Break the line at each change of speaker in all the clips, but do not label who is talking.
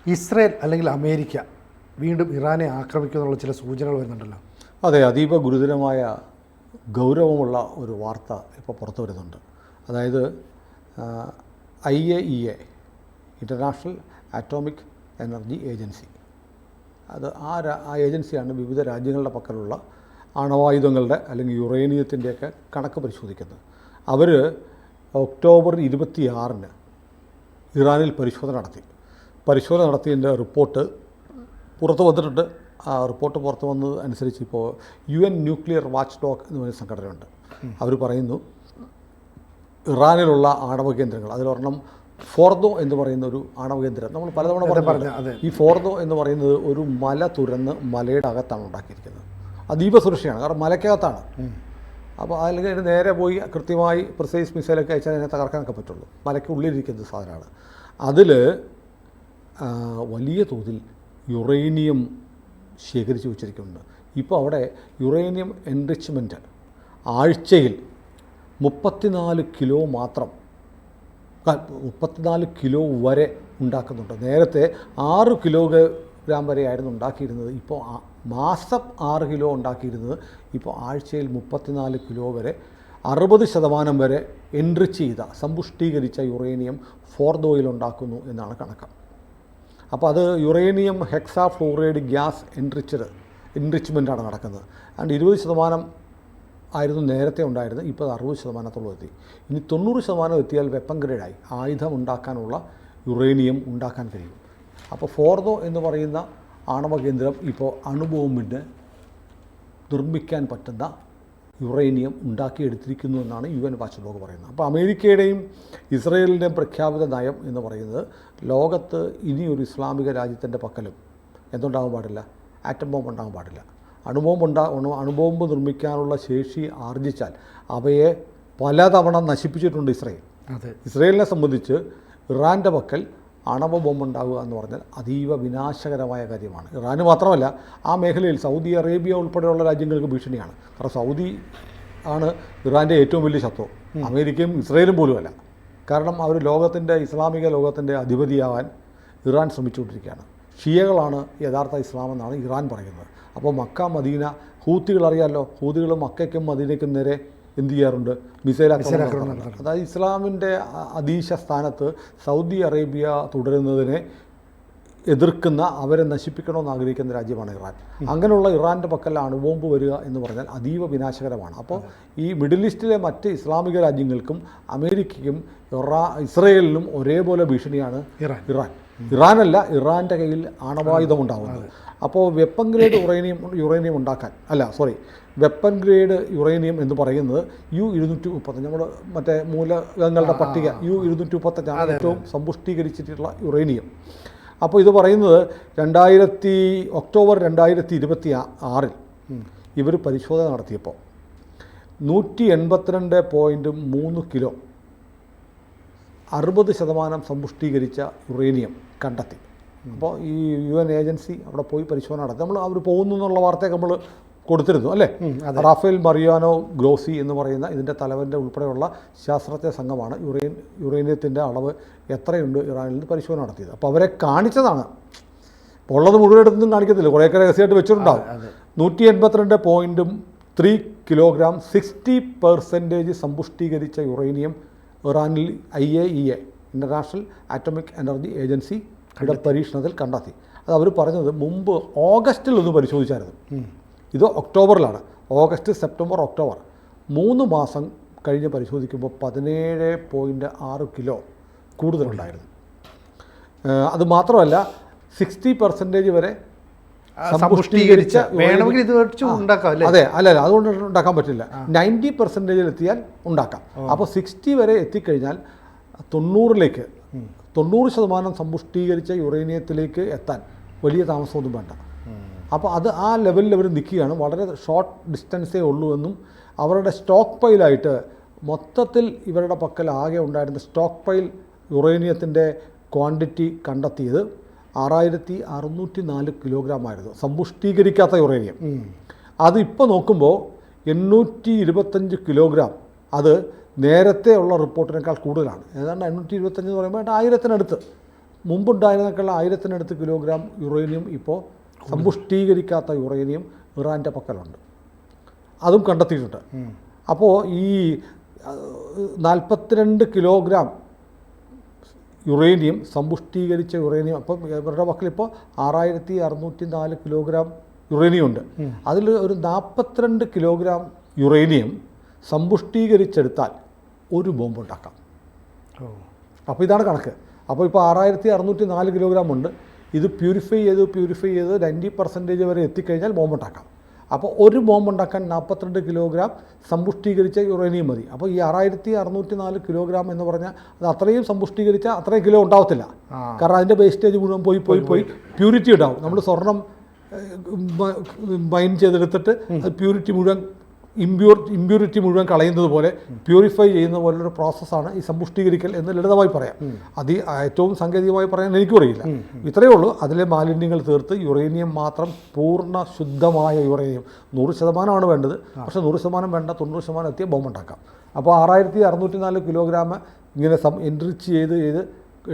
Israel അല്ലെങ്കിൽ America വീണ്ടും ഇറാനെ ആക്രമിക്കുമെന്നുള്ള ചില സൂചനകൾ വരുന്നുണ്ടല്ലോ.
അതെ, അതീവ ഗുരുതരമായ ഗൗരവമുള്ള ഒരു വാർത്ത ഇപ്പോൾ പുറത്തു വരുന്നുണ്ട്. അതായത് IAEA international atomic energy agency, അത് ആ ഏജൻസിയാണ് വിവിധ രാജ്യങ്ങളുടെ പക്കലുള്ള ആണവായുധങ്ങളുടെ അല്ലെങ്കിൽ യുറേനിയത്തിൻ്റെയൊക്കെ കണക്ക് പരിശോധിക്കുന്നത്. അവർ ഒക്ടോബർ 26 ഇറാനിൽ പരിശോധന നടത്തിയതിൻ്റെ റിപ്പോർട്ട് പുറത്തു വന്നിട്ടുണ്ട്. ആ റിപ്പോർട്ട് പുറത്തു വന്നത് അനുസരിച്ച് ഇപ്പോൾ UN ന്യൂക്ലിയർ വാച്ച് ഡോഗ് എന്ന് പറയുന്ന സംഘടനയുണ്ട്. അവർ പറയുന്നു ഇറാനിലുള്ള ആണവ കേന്ദ്രങ്ങൾ, അതിലൊരെണ്ണം ഫോർദോ എന്ന് പറയുന്ന ഒരു ആണവ കേന്ദ്രം നമ്മൾ പലതവണ പറഞ്ഞു. ഈ ഫോർദോ എന്ന് പറയുന്നത് ഒരു മല തുരന്ന് മലയുടെ അകത്താണ് ഉണ്ടാക്കിയിരിക്കുന്നത്. അതീവ സുരക്ഷയാണ്, കാരണം മലയ്ക്കകത്താണ്. അപ്പോൾ അല്ലെങ്കിൽ അതിന് നേരെ പോയി കൃത്യമായി പ്രിസൈസ് മിസൈലൊക്കെ അയച്ചാൽ അതിനെ തകർക്കാനൊക്കെ പറ്റുള്ളൂ. മലയ്ക്ക് ഉള്ളിലിരിക്കുന്ന സാധനമാണ്. അതിൽ വലിയ തോതിൽ യുറേനിയം ശേഖരിച്ച് വെച്ചിരിക്കുന്നുണ്ട്. ഇപ്പോൾ അവിടെ യുറേനിയം എൻറിച്ച്മെൻറ്റ് ആഴ്ചയിൽ 34 കിലോ മാത്രം, 34 കിലോ വരെ ഉണ്ടാക്കുന്നുണ്ട്. നേരത്തെ 6 കിലോഗ്രാം വരെയായിരുന്നു ഉണ്ടാക്കിയിരുന്നത്. ഇപ്പോൾ മാസം 6 കിലോ ഉണ്ടാക്കിയിരുന്നത് ഇപ്പോൾ ആഴ്ചയിൽ 34 കിലോ വരെ, 60% വരെ എൻറിച്ച് ചെയ്ത സമ്പുഷ്ടീകരിച്ച യുറേനിയം ഫോർദോയിൽ ഉണ്ടാക്കുന്നു എന്നാണ് കണക്ക്. അപ്പോൾ അത് യുറേനിയം ഹെക്സാ ഫ്ലൂറൈഡ് ഗ്യാസ് എൻറിച്ച്മെൻറ്റാണ് നടക്കുന്നത്. ആൻഡ് 20% ആയിരുന്നു നേരത്തെ ഉണ്ടായിരുന്നത്. ഇപ്പോൾ 60%-ഓളം എത്തി. ഇനി 90% എത്തിയാൽ വെപ്പൺ ഗ്രേഡായി, ആയുധം ഉണ്ടാക്കാനുള്ള യുറേനിയം ഉണ്ടാക്കാൻ കഴിയും. അപ്പോൾ ഫോർദോ എന്ന് പറയുന്ന ആണവ കേന്ദ്രം ഇപ്പോൾ അണുബോംബിന് നിർമ്മിക്കാൻ പറ്റുന്ന യുറേനിയം ഉണ്ടാക്കിയെടുത്തിരിക്കുന്നു എന്നാണ് UN വാച്ച് ഡോഗ് പറയുന്നത്. അപ്പോൾ അമേരിക്കയുടെയും ഇസ്രയേലിൻ്റെയും പ്രഖ്യാപിത നയം എന്ന് പറയുന്നത് ലോകത്ത് ഇനിയൊരു ഇസ്ലാമിക രാജ്യത്തിൻ്റെ പക്കലും എന്തുണ്ടാകാൻ പാടില്ല, ആറ്റം ബോംബ് ഉണ്ടാകാൻ പാടില്ല. അണുബോംബ് നിർമ്മിക്കാനുള്ള ശേഷി ആർജിച്ചാൽ അവയെ പലതവണ നശിപ്പിച്ചിട്ടുണ്ട് ഇസ്രയേൽ. ഇസ്രയേലിനെ സംബന്ധിച്ച് ഇറാൻ്റെ പക്കൽ ആണവ ബോംബ് ഉണ്ടാവുക എന്ന് പറഞ്ഞാൽ അതീവ വിനാശകരമായ കാര്യമാണ്. ഇറാന് മാത്രമല്ല, ആ മേഖലയിൽ സൗദി അറേബ്യ ഉൾപ്പെടെയുള്ള രാജ്യങ്ങൾക്ക് ഭീഷണിയാണ്. കാരണം സൗദി ആണ് ഇറാൻ്റെ ഏറ്റവും വലിയ ശത്രു, അമേരിക്കയും ഇസ്രയേലും പോലുമല്ല. കാരണം അവർ ഇസ്ലാമിക ലോകത്തിൻ്റെ അധിപതിയാവാൻ ഇറാൻ ശ്രമിച്ചുകൊണ്ടിരിക്കുകയാണ്. ഷിയകളാണ് യഥാർത്ഥ ഇസ്ലാം എന്നാണ് ഇറാൻ പറയുന്നത്. അപ്പോൾ മക്ക മദീന, ഹൂത്തികൾ അറിയാമല്ലോ, ഹൂത്തികൾ മക്കയ്ക്കും മദീനയ്ക്കും നേരെ എന്ത് ചെയ്യാറുണ്ട്, മിസൈൽ ആക്രമണം. അതായത് ഇസ്ലാമിൻ്റെ അധീശ സ്ഥാനത്ത് സൗദി അറേബ്യ തുടരുന്നതിനെ എതിർക്കുന്ന, അവരെ നശിപ്പിക്കണമെന്ന് ആഗ്രഹിക്കുന്ന രാജ്യമാണ് ഇറാൻ. അങ്ങനെയുള്ള ഇറാൻ്റെ പക്കൽ അണുബോംബ് വരിക എന്ന് പറഞ്ഞാൽ അതീവ വിനാശകരമാണ്. അപ്പോൾ ഈ മിഡിൽ ഈസ്റ്റിലെ മറ്റ് ഇസ്ലാമിക രാജ്യങ്ങൾക്കും അമേരിക്കയ്ക്കും ഇസ്രയേലിനും ഒരേപോലെ ഭീഷണിയാണ് ഇറാൻ. ഇറാനല്ല, ഇറാൻ്റെ കയ്യിൽ ആണവായുധമുണ്ടാകുന്നത്. അപ്പോൾ വെപ്പൺ ഗ്രേഡ് യുറേനിയം ഉണ്ടാക്കാൻ വെപ്പൺ ഗ്രേഡ് യുറേനിയം എന്ന് പറയുന്നത് U-235, നമ്മൾ മറ്റേ മൂലകങ്ങളുടെ പട്ടിക U-235 ഏറ്റവും സമ്പുഷ്ടീകരിച്ചിട്ടുള്ള യുറേനിയം. അപ്പോൾ ഇത് പറയുന്നത് ഒക്ടോബർ 2026 ഇവർ പരിശോധന നടത്തിയപ്പോൾ 182.3 കിലോ 60% സമ്പുഷ്ടീകരിച്ച യുറേനിയം കണ്ടെത്തി. അപ്പോൾ ഈ UN ഏജൻസി അവിടെ പോയി പരിശോധന നടത്തി. അവർ പോകുന്നു എന്നുള്ള വാർത്തയൊക്കെ നമ്മൾ കൊടുത്തിരുന്നു അല്ലേ. റാഫേൽ മറിയാനോ ഗ്രോസി എന്ന് പറയുന്ന ഇതിൻ്റെ തലവൻ്റെ ഉൾപ്പെടെയുള്ള ശാസ്ത്രജ്ഞ സംഘമാണ് യുറേനിയത്തിൻ്റെ അളവ് എത്രയുണ്ട് ഇറാനിൽ നിന്ന് പരിശോധന നടത്തിയത്. അപ്പോൾ അവരെ കാണിച്ചതാണ്. ഇപ്പോൾ ഉള്ളത് മുഴുവനെടുത്തൊന്നും കാണിക്കത്തില്ല, കുറേയൊക്കെ രഹസ്യമായിട്ട് വെച്ചിട്ടുണ്ടാവും. 182.3 കിലോഗ്രാം 60% സമ്പുഷ്ടീകരിച്ച യുറേനിയം ഇറാനിൽ IAEA international atomic energy agency ഇവിടെ പരീക്ഷണത്തിൽ കണ്ടെത്തി. അത് അവർ പറഞ്ഞത് മുമ്പ് ഓഗസ്റ്റിൽ ഒന്ന് പരിശോധിച്ചായിരുന്നു. ഇത് ഒക്ടോബറിലാണ്. ഓഗസ്റ്റ്, സെപ്റ്റംബർ, ഒക്ടോബർ 3 മാസം കഴിഞ്ഞ് പരിശോധിക്കുമ്പോൾ 17.6 കിലോ കൂടുതലുണ്ടായിരുന്നു. അത് മാത്രമല്ല 60% വരെ സമ്പുഷ്ടീകരിച്ച അതെ അതുകൊണ്ട് ഉണ്ടാക്കാൻ പറ്റില്ല. 90% എത്തിയാൽ ഉണ്ടാക്കാം. അപ്പോൾ 60 വരെ എത്തിക്കഴിഞ്ഞാൽ 90% സമ്പുഷ്ടീകരിച്ച യുറേനിയത്തിലേക്ക് എത്താൻ വലിയ താമസമൊന്നും വേണ്ട. അപ്പോൾ ആ ലെവലിൽ അവർ നിൽക്കുകയാണ്. വളരെ ഷോർട്ട് ഡിസ്റ്റൻസേ ഉള്ളൂ എന്നും അവരുടെ സ്റ്റോക്ക് പൈലായിട്ട് മൊത്തത്തിൽ ഇവരുടെ പക്കൽ ആകെ ഉണ്ടായിരുന്ന സ്റ്റോക്ക് പൈൽ യുറേനിയത്തിൻ്റെ ക്വാണ്ടിറ്റി കണ്ടെത്തിയത് 6604 കിലോഗ്രാം ആയിരുന്നു സമ്പുഷ്ടീകരിക്കാത്ത യുറേനിയം. അത് ഇപ്പോൾ നോക്കുമ്പോൾ 825 കിലോഗ്രാം. അത് നേരത്തെ ഉള്ള റിപ്പോർട്ടിനേക്കാൾ കൂടുതലാണ്. ഏതാണ്ട് 825 എന്ന് പറയുമ്പോൾ 1000-നടുത്ത് മുമ്പുണ്ടായിരുന്നേക്കാൾ 1000-നടുത്ത് കിലോഗ്രാം യുറേനിയം ഇപ്പോൾ സമ്പുഷ്ടീകരിക്കാത്ത യുറേനിയം ഇറാൻ്റെ പക്കലുണ്ട്. അതും കണ്ടെത്തിയിട്ടുണ്ട്. അപ്പോൾ ഈ 42 കിലോഗ്രാം യുറേനിയം സമ്പുഷ്ടീകരിച്ച യുറേനിയം, അപ്പം ഇവരുടെ പക്കലിപ്പോൾ 6604 കിലോഗ്രാം യുറേനിയം ഉണ്ട്. അതിൽ ഒരു 42 കിലോഗ്രാം യുറേനിയം സമ്പുഷ്ടീകരിച്ചെടുത്താൽ ഒരു ബോംബ് ഉണ്ടാക്കാം. അപ്പോൾ ഇതാണ് കണക്ക്. അപ്പോൾ ഇപ്പോൾ 6604 കിലോഗ്രാം ഉണ്ട്. ഇത് പ്യൂരിഫൈ ചെയ്ത് 90% വരെ എത്തിക്കഴിഞ്ഞാൽ ബോംബ് ഉണ്ടാക്കാം. അപ്പോൾ ഒരു ബോംബ് ഉണ്ടാക്കാൻ 42 കിലോഗ്രാം സമ്പുഷ്ടീകരിച്ച യുറേനിയം മതി. അപ്പോൾ ഈ 6604 കിലോഗ്രാം എന്ന് പറഞ്ഞാൽ അത് അത്രയും സമ്പുഷ്ടീകരിച്ചാൽ അത്രയും കിലോ ഉണ്ടാവത്തില്ല. കാരണം അതിൻ്റെ വേസ്റ്റേജ് മുഴുവൻ പോയി പ്യൂരിറ്റി ഉണ്ടാവും. നമ്മൾ സ്വർണം മൈൻ ചെയ്തെടുത്തിട്ട് അത് പ്യൂരിറ്റി മുഴുവൻ ഇമ്പ്യൂരിറ്റി മുഴുവൻ കളയുന്നത് പോലെ പ്യൂരിഫൈ ചെയ്യുന്ന പോലൊരു പ്രോസസ്സാണ് ഈ സമ്പുഷ്ടീകരിക്കൽ എന്ന് ലളിതമായി പറയാം. അത് ഏറ്റവും സാങ്കേതികമായി പറയാൻ എനിക്കും അറിയില്ല. ഇത്രയേ ഉള്ളൂ. അതിലെ മാലിന്യങ്ങൾ തീർത്ത് യുറേനിയം മാത്രം പൂർണ്ണ ശുദ്ധമായ യുറേനിയം 100% വേണ്ടത്. പക്ഷേ 100% വേണ്ട, 90% എത്തിയ ബോംബ് ഉണ്ടാക്കാം. അപ്പോൾ 6604 കിലോഗ്രാം ഇങ്ങനെ എൻറിച്ച് ചെയ്ത്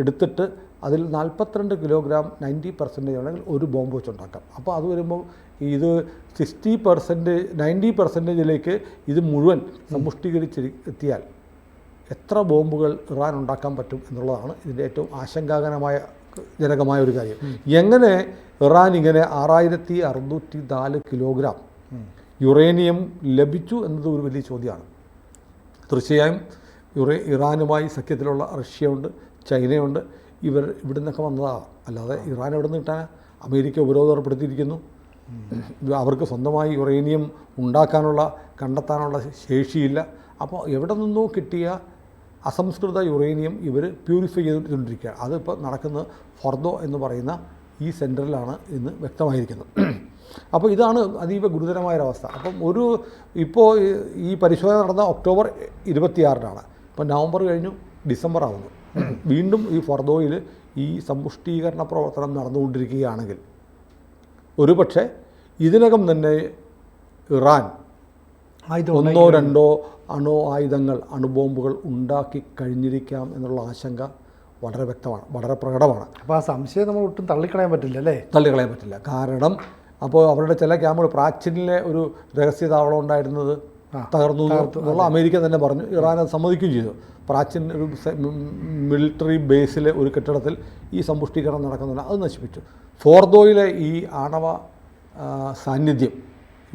എടുത്തിട്ട് അതിൽ 42 കിലോഗ്രാം 90% ആണെങ്കിൽ ഒരു ബോംബ് വെച്ചുണ്ടാക്കാം. അപ്പോൾ അത് വരുമ്പോൾ ഇത് 90%ലേക്ക് ഇത് മുഴുവൻ സമ്പുഷ്ടീകരിച്ചെത്തിയാൽ എത്ര ബോംബുകൾ ഇറാൻ ഉണ്ടാക്കാൻ പറ്റും എന്നുള്ളതാണ് ഇതിൻ്റെ ഏറ്റവും ജനകമായ ഒരു കാര്യം. എങ്ങനെ ഇറാൻ ഇങ്ങനെ 6604 കിലോഗ്രാം യുറേനിയം ലഭിച്ചു എന്നത് ഒരു വലിയ ചോദ്യമാണ്. തീർച്ചയായും ഇറാനുമായി സഖ്യത്തിലുള്ള റഷ്യയുണ്ട്, ചൈനയുണ്ട്. ഇവിടെ നിന്നൊക്കെ വന്നതാണ്. അല്ലാതെ ഇറാൻ എവിടെ നിന്ന് കിട്ടാൻ? അമേരിക്ക ഉപരോധം ഏർപ്പെടുത്തിയിരിക്കുന്നു. അവർക്ക് സ്വന്തമായി യുറേനിയം കണ്ടെത്താനുള്ള ശേഷിയില്ല. അപ്പോൾ എവിടെ നിന്നോ കിട്ടിയ അസംസ്കൃത യുറേനിയം ഇവർ പ്യൂരിഫൈ ചെയ്തുകൊണ്ടിരിക്കുകയാണ്. അതിപ്പോൾ നടക്കുന്നത് ഫോർദോ എന്ന് പറയുന്ന ഈ സെൻറ്ററിലാണ് ഇന്ന് വ്യക്തമായിരിക്കുന്നത്. അപ്പോൾ ഇതാണ് അതീവ ഗുരുതരമായൊരവസ്ഥ. അപ്പം ഇപ്പോൾ ഈ പരിശോധന നടന്ന ഒക്ടോബർ 26-നാണ്. ഇപ്പോൾ നവംബർ കഴിഞ്ഞു, ഡിസംബർ ആവുന്നു. വീണ്ടും ഈ ഫോർദോയിൽ ഈ സമ്പുഷ്ടീകരണ പ്രവർത്തനം നടന്നുകൊണ്ടിരിക്കുകയാണെങ്കിൽ ഒരുപക്ഷെ ഇതിനകം തന്നെ ഇറാൻ 1-2 അണുബോംബുകൾ ഉണ്ടാക്കി കഴിഞ്ഞിരിക്കാം എന്നുള്ള ആശങ്ക വളരെ വ്യക്തമാണ്, വളരെ പ്രകടമാണ്.
അപ്പോൾ ആ സംശയം നമ്മൾ ഒട്ടും തള്ളിക്കളയാൻ പറ്റില്ല അല്ലേ?
തള്ളിക്കളയാൻ പറ്റില്ല. കാരണം അപ്പോൾ അവരുടെ ചില ക്യാമ്പുകൾ, പ്രാച്ചിനിലെ ഒരു രഹസ്യ താവളം ഉണ്ടായിരുന്നത് തകർന്നു എന്നുള്ള അമേരിക്ക തന്നെ പറഞ്ഞു. ഇറാൻ അത് സമ്മതിക്കുകയും ചെയ്തു. പ്രാച്ചിൻ ഒരു മിലിറ്ററി ബേസിലെ ഒരു കെട്ടിടത്തിൽ ഈ സമ്പുഷ്ടീകരണം നടക്കുന്നില്ല, അത് നശിപ്പിച്ചു. ഫോർദോയിലെ ഈ ആണവ സാന്നിധ്യം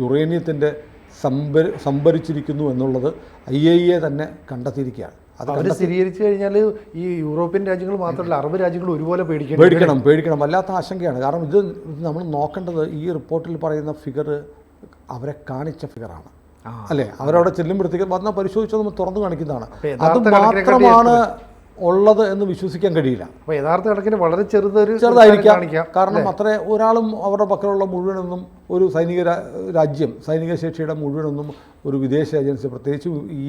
യുറേനിയത്തിൻ്റെ സംഭരിച്ചിരിക്കുന്നു എന്നുള്ളത് IAEA തന്നെ കണ്ടെത്തിയിരിക്കുകയാണ്.
അത് സ്ഥിരീകരിച്ചു കഴിഞ്ഞാൽ ഈ യൂറോപ്യൻ രാജ്യങ്ങൾ മാത്രമല്ല അറബ് രാജ്യങ്ങൾ ഒരുപോലെ
പേടിക്കണം. വല്ലാത്ത ആശങ്കയാണ്. കാരണം ഇത് നമ്മൾ നോക്കേണ്ടത്, ഈ റിപ്പോർട്ടിൽ പറയുന്ന ഫിഗർ അവരെ കാണിച്ച ഫിഗറാണ് അല്ലേ? അവരവിടെ ചെല്ലുമ്പോഴത്തേക്ക് വന്നാൽ പരിശോധിച്ചാൽ നമ്മൾ തുറന്നു കാണിക്കുന്നതാണ്. അത് മാത്രമാണ് ഉള്ളത് എന്ന് വിശ്വസിക്കാൻ കഴിയില്ല.
അപ്പോൾ യഥാർത്ഥ കണക്കിന് വളരെ
ചെറുതായിരിക്കാം. കാരണം അത്ര ഒരാളും അവരുടെ പക്കലുള്ള മുഴുവനൊന്നും ഒരു സൈനിക ശേഷിയുടെ മുഴുവനൊന്നും ഒരു വിദേശ ഏജൻസി, പ്രത്യേകിച്ച് ഈ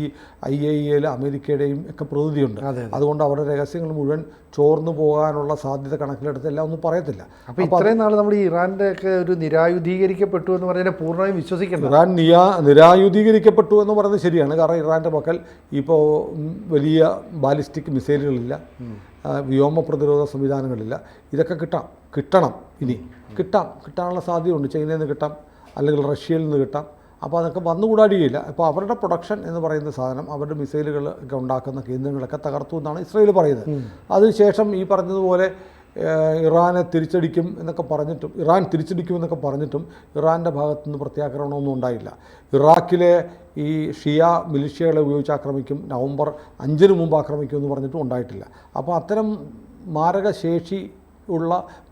IAEA അമേരിക്കയുടെയും ഒക്കെ പ്രതിനിധിയുണ്ട്. അതുകൊണ്ട് അവരുടെ രഹസ്യങ്ങൾ മുഴുവൻ ചോർന്നു പോകാനുള്ള സാധ്യത കണക്കിലെടുത്ത് എല്ലാം ഒന്നും പറയത്തില്ല.
അപ്പോൾ ഇത്രയും നാൾ നമ്മൾ ഈ ഇറാൻ്റെ ഒക്കെ ഒരു നിരായുധീകരിക്കപ്പെട്ടു എന്ന് പറഞ്ഞാൽ പൂർണ്ണമായും വിശ്വസിക്കണം.
ഇറാൻ നിരായുധീകരിക്കപ്പെട്ടു എന്ന് പറയുന്നത് ശരിയാണ്. കാരണം ഇറാൻ്റെ പക്കൽ ഇപ്പോൾ വലിയ ബാലിസ്റ്റിക് മിസൈലുകളില്ല, വ്യോമ പ്രതിരോധ സംവിധാനങ്ങളില്ല. ഇതൊക്കെ കിട്ടണം. കിട്ടാനുള്ള സാധ്യതയുണ്ട്. ചൈനയിൽ നിന്ന് കിട്ടാം, അല്ലെങ്കിൽ റഷ്യയിൽ നിന്ന് കിട്ടാം. അപ്പോൾ അതൊക്കെ വന്നുകൂടാടിയില്ല. അപ്പോൾ അവരുടെ പ്രൊഡക്ഷൻ എന്ന് പറയുന്ന സാധനം, അവരുടെ മിസൈലുകൾ ഒക്കെ ഉണ്ടാക്കുന്ന കേന്ദ്രങ്ങളൊക്കെ തകർത്തു എന്നാണ് ഇസ്രായേൽ പറയുന്നത്. അതിനുശേഷം ഈ പറഞ്ഞതുപോലെ ഇറാൻ തിരിച്ചടിക്കുമെന്നൊക്കെ പറഞ്ഞിട്ടും ഇറാൻ്റെ ഭാഗത്തുനിന്ന് പ്രത്യാക്രമണമൊന്നും ഉണ്ടായില്ല. ഇറാഖിലെ ഈ ഷിയ മിലിഷ്യകളെ ഉപയോഗിച്ച് ആക്രമിക്കും, നവംബർ 5-ന് മുമ്പ് ആക്രമിക്കുമെന്ന് പറഞ്ഞിട്ടും ഉണ്ടായിട്ടില്ല. അപ്പോൾ അത്തരം മാരകശേഷി ഉള്ള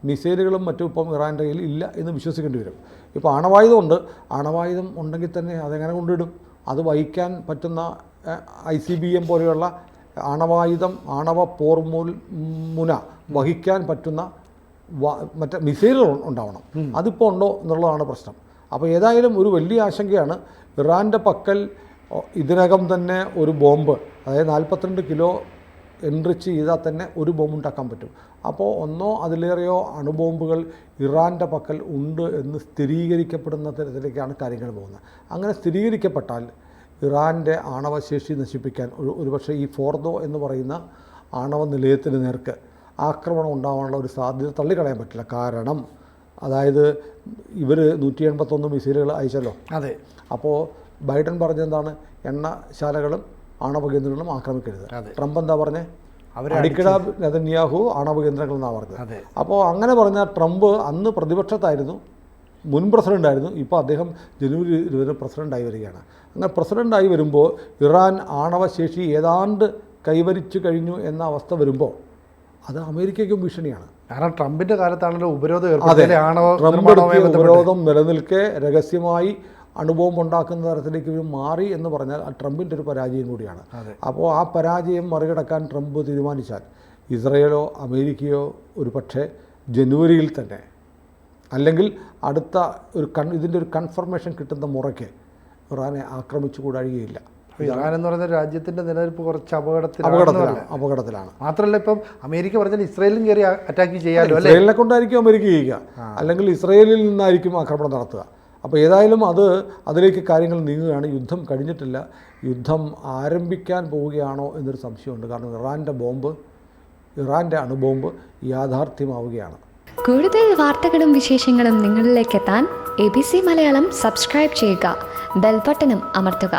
മിസൈലുകളും മറ്റും ഇപ്പം ഇറാൻ്റെ കയ്യിൽ ഇല്ല എന്ന് വിശ്വസിക്കേണ്ടി വരും. ഇപ്പോൾ ആണവായുധം ഉണ്ടെങ്കിൽ തന്നെ അതെങ്ങനെ കൊണ്ടിടും? അത് വഹിക്കാൻ പറ്റുന്ന ICBM പോലെയുള്ള ആണവ പോർമുന വഹിക്കാൻ പറ്റുന്ന മറ്റേ മിസൈലുകൾ ഉണ്ടാവണം. അതിപ്പോൾ ഉണ്ടോ എന്നുള്ളതാണ് പ്രശ്നം. അപ്പോൾ ഏതായാലും ഒരു വലിയ ആശങ്കയാണ്. ഇറാൻ്റെ പക്കൽ ഇതിനകം തന്നെ ഒരു ബോംബ്, അതായത് 42 കിലോ എൻറിച്ച് ചെയ്താൽ തന്നെ ഒരു ബോംബ് ഉണ്ടാക്കാൻ പറ്റും. അപ്പോൾ ഒന്നോ അതിലേറെയോ അണുബോംബുകൾ ഇറാൻ്റെ പക്കൽ ഉണ്ട് എന്ന് സ്ഥിരീകരിക്കപ്പെടുന്ന തരത്തിലേക്കാണ് കാര്യങ്ങൾ പോകുന്നത്. അങ്ങനെ സ്ഥിരീകരിക്കപ്പെട്ടാൽ ഇറാൻ്റെ ആണവശേഷി നശിപ്പിക്കാൻ ഒരുപക്ഷെ ഈ ഫോർദോ എന്ന് പറയുന്ന ആണവ നിലയത്തിന് നേർക്ക് ആക്രമണം ഉണ്ടാകാനുള്ള ഒരു സാധ്യത തള്ളിക്കളയാൻ പറ്റില്ല. കാരണം അതായത് ഇവർ 181 മിസൈലുകൾ അയച്ചല്ലോ.
അതെ.
അപ്പോൾ ബൈഡൻ പറഞ്ഞെന്താണ്, എണ്ണശാലകളും ആണവ കേന്ദ്രങ്ങളും ആക്രമിക്കരുത്. ട്രംപ് എന്താ പറഞ്ഞേ, അടിക്കട നെതന്യാഹു ആണവ കേന്ദ്രങ്ങൾ എന്നാണ് പറഞ്ഞത്. അപ്പോൾ അങ്ങനെ പറഞ്ഞാൽ ട്രംപ് അന്ന് പ്രതിപക്ഷത്തായിരുന്നു, മുൻ പ്രസിഡൻ്റായിരുന്നു. ഇപ്പോൾ അദ്ദേഹം ജനുവരി 20 പ്രസിഡൻ്റായി വരികയാണ്. അങ്ങനെ പ്രസിഡൻ്റായി വരുമ്പോൾ ഇറാൻ ആണവശേഷി ഏതാണ്ട് കൈവരിച്ചു കഴിഞ്ഞു എന്ന അവസ്ഥ വരുമ്പോൾ അത് അമേരിക്കയ്ക്കും ഭീഷണിയാണ്.
കാരണം ട്രംപിൻ്റെ കാലത്താണല്ലോ ഉപരോധം
ഉപരോധം നിലനിൽക്കെ രഹസ്യമായി അണുബോംബ് ഉണ്ടാക്കുന്ന തരത്തിലേക്ക് മാറി എന്ന് പറഞ്ഞാൽ ട്രംപിൻ്റെ ഒരു പരാജയം കൂടിയാണ്. അപ്പോൾ ആ പരാജയം മറികടക്കാൻ ട്രംപ് തീരുമാനിച്ചാൽ ഇസ്രയേലോ അമേരിക്കയോ ഒരു പക്ഷേ ജനുവരിയിൽ തന്നെ, അല്ലെങ്കിൽ അടുത്ത ഇതിൻ്റെ ഒരു കൺഫർമേഷൻ കിട്ടുന്ന മുറയ്ക്ക് ഇറാനെ ആക്രമിച്ചു കൂടാഴികയില്ല.
ഇറാൻ എന്ന് പറയുന്ന രാജ്യത്തിൻ്റെ നിലനിൽപ്പ് കുറച്ച്
അപകടത്തിലാണ്.
മാത്രമല്ല ഇപ്പം അമേരിക്ക പറഞ്ഞാൽ ഇസ്രയേലിലും കയറി അറ്റാക്ക് ചെയ്യാമല്ലോ.
ഇസ്രയേലിനെ കൊണ്ടായിരിക്കും അമേരിക്ക ചെയ്യുക, അല്ലെങ്കിൽ ഇസ്രയേലിൽ നിന്നായിരിക്കും ആക്രമണം നടത്തുക. അപ്പോൾ ഏതായാലും അതിലേക്ക് കാര്യങ്ങൾ നീങ്ങുകയാണ്. യുദ്ധം കഴിഞ്ഞിട്ടില്ല, യുദ്ധം ആരംഭിക്കാൻ പോവുകയാണോ എന്നൊരു സംശയമുണ്ട്. കാരണം ഇറാൻ്റെ അണുബോംബ് യാഥാർത്ഥ്യമാവുകയാണ്.
കൂടുതൽ വാർത്തകളും വിശേഷങ്ങളും നിങ്ങളിലേക്ക് എത്താൻ ABC മലയാളം സബ്സ്ക്രൈബ് ചെയ്യുക, ബെൽ ബട്ടണും അമർത്തുക.